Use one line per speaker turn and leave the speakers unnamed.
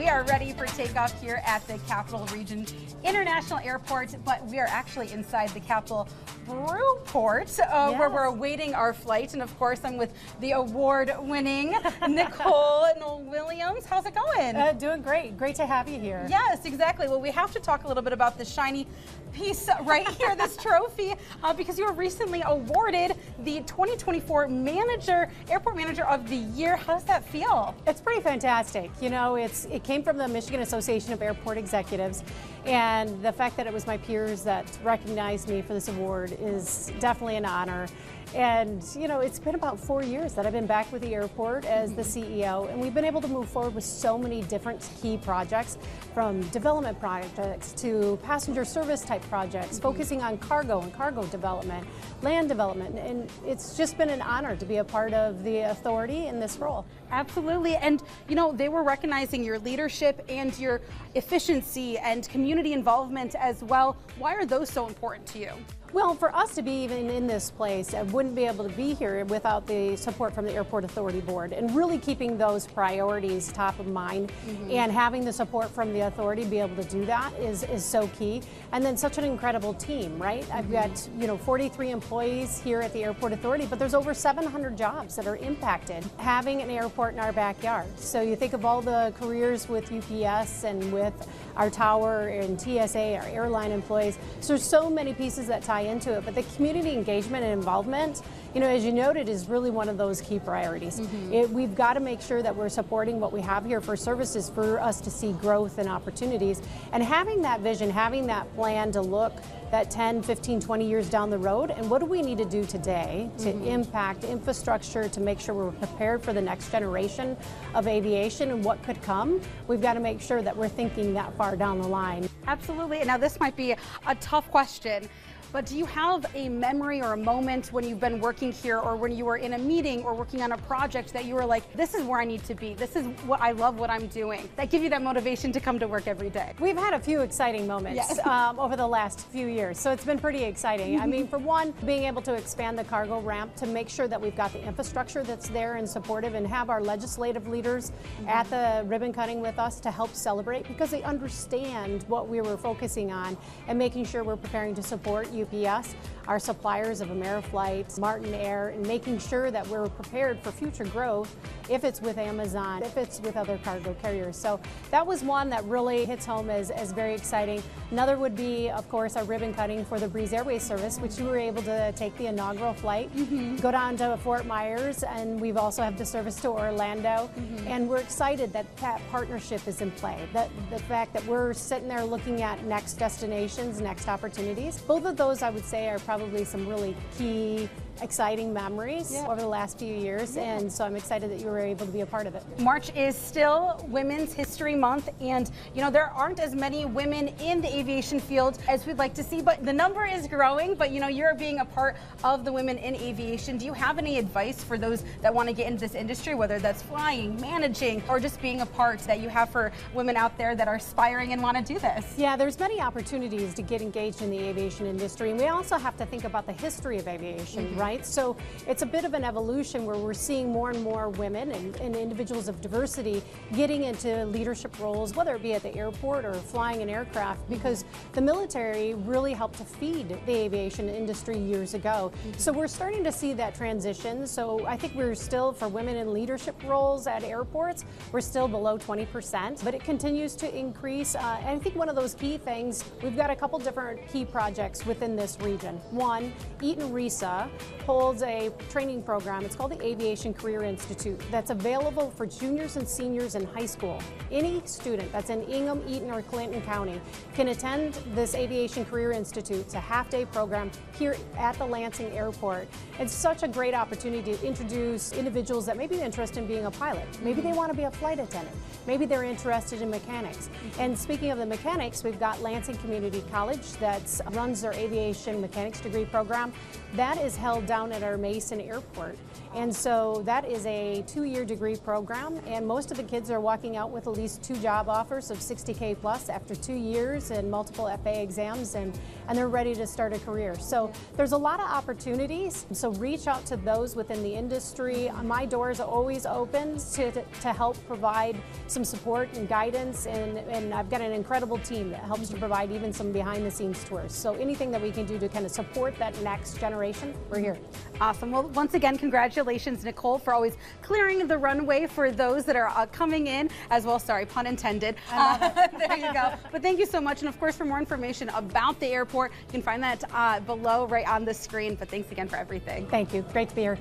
are ready for takeoff here at the Capital Region International Airport, but we are actually inside the Capital Brewport where we're awaiting our flight. And of course, I'm with the award-winning Nicole Noll-Williams. How's it going?
Doing great. Great to have you here.
Yes, exactly. Well, we have to talk a little bit about the shiny piece right here, this trophy, because you were recently awarded the 2024 Airport Manager of the Year. How does that feel?
It's pretty fantastic. You know, it came from the Michigan Association of Airport Executives, and the fact that it was my peers that recognized me for this award is definitely an honor. And, you know, it's been about 4 years that I've been back with the airport as the CEO, and we've been able to move forward with so many different key projects, from development projects to passenger service type projects, focusing on cargo and cargo development, land development, and it's just been an honor to be a part of the authority in this role.
Absolutely. And, you know, they were recognizing your leadership and your efficiency and community involvement as well. Why are those so important to you?
Well, for us to be even in this place, I wouldn't be able to be here without the support from the Airport Authority Board, and really keeping those priorities top of mind and having the support from the authority to be able to do that is so key. And then such an incredible team, right? I've got, you know, 43 employees here at the Airport Authority, but there's over 700 jobs that are impacted having an airport in our backyard. So you think of all the careers with UPS and with our tower and TSA, our airline employees. So there's so many pieces that tie into it, but the community engagement and involvement, you know, as you noted, is really one of those key priorities. We've got to make sure that we're supporting what we have here for services for us to see growth and opportunities, and having that vision, having that plan to look that 10, 15, 20 years down the road, and what do we need to do today to impact infrastructure to make sure we're prepared for the next generation of aviation and what could come. We've got to make sure that we're thinking that far down the line.
Absolutely. Now, this might be a tough question, but do you have a memory or a moment when you've been working here, or when you were in a meeting or working on a project that you were like, this is where I need to be, this is what I love what I'm doing, that give you that motivation to come to work every day?
We've had a few exciting moments over the last few years, so it's been pretty exciting. I mean, for one, being able to expand the cargo ramp to make sure that we've got the infrastructure that's there and supportive, and have our legislative leaders at the ribbon cutting with us to help celebrate, because they understand what we were focusing on and making sure we're preparing to support UPS, our suppliers of Ameriflight, Martin Air, and making sure that we're prepared for future growth if it's with Amazon, if it's with other cargo carriers. So that was one that really hits home as very exciting. Another would be, of course, our ribbon cutting for the Breeze Airways service, which we were able to take the inaugural flight, go down to Fort Myers, and we've also have the service to Orlando. And we're excited that that partnership is in play, that the fact that we're sitting there looking at next destinations, next opportunities. Both of those, I would say, are probably some really key, exciting memories over the last few years, and so I'm excited that you were able to be a part of it.
March is still Women's History Month, and you know, there aren't as many women in the aviation field as we'd like to see, but the number is growing. But you know, you're being a part of the women in aviation. Do you have any advice for those that want to get into this industry, whether that's flying, managing, or just being a part that you have for women out there that are aspiring and want to do this?
Yeah, there's many opportunities to get engaged in the aviation industry, and we also have to think about the history of aviation, right? So it's a bit of an evolution where we're seeing more and more women and individuals of diversity getting into leadership roles, whether it be at the airport or flying an aircraft, because the military really helped to feed the aviation industry years ago. So we're starting to see that transition. So I think we're still, for women in leadership roles at airports, we're still below 20%, but it continues to increase. And I think one of those key things, we've got a couple different key projects within this region. One, Eaton RESA holds a training program. It's called the Aviation Career Institute, that's available for juniors and seniors in high school. Any student that's in Ingham, Eaton, or Clinton County can attend this Aviation Career Institute. It's a half-day program here at the Lansing Airport. It's such a great opportunity to introduce individuals that may be interested in being a pilot. Maybe they want to be a flight attendant. Maybe they're interested in mechanics. And speaking of the mechanics, we've got Lansing Community College that runs their aviation mechanics degree program. That is held held down at our Mason Airport. And so that is a 2-year degree program, and most of the kids are walking out with at least 2 job offers of $60K plus after 2 years and multiple FAA exams, and they're ready to start a career. So there's a lot of opportunities, so reach out to those within the industry. My doors are always open to help provide some support and guidance, and I've got an incredible team that helps to provide even some behind the scenes tours. So anything that we can do to kind of support that next generation, we're here.
Awesome. Well, once again, congratulations, Nicole, for always clearing the runway for those that are coming in as well. Sorry, pun intended. There you go. But thank you so much. And of course, for more information about the airport, you can find that below right on the screen. But thanks again for everything.
Thank you. Great to be here.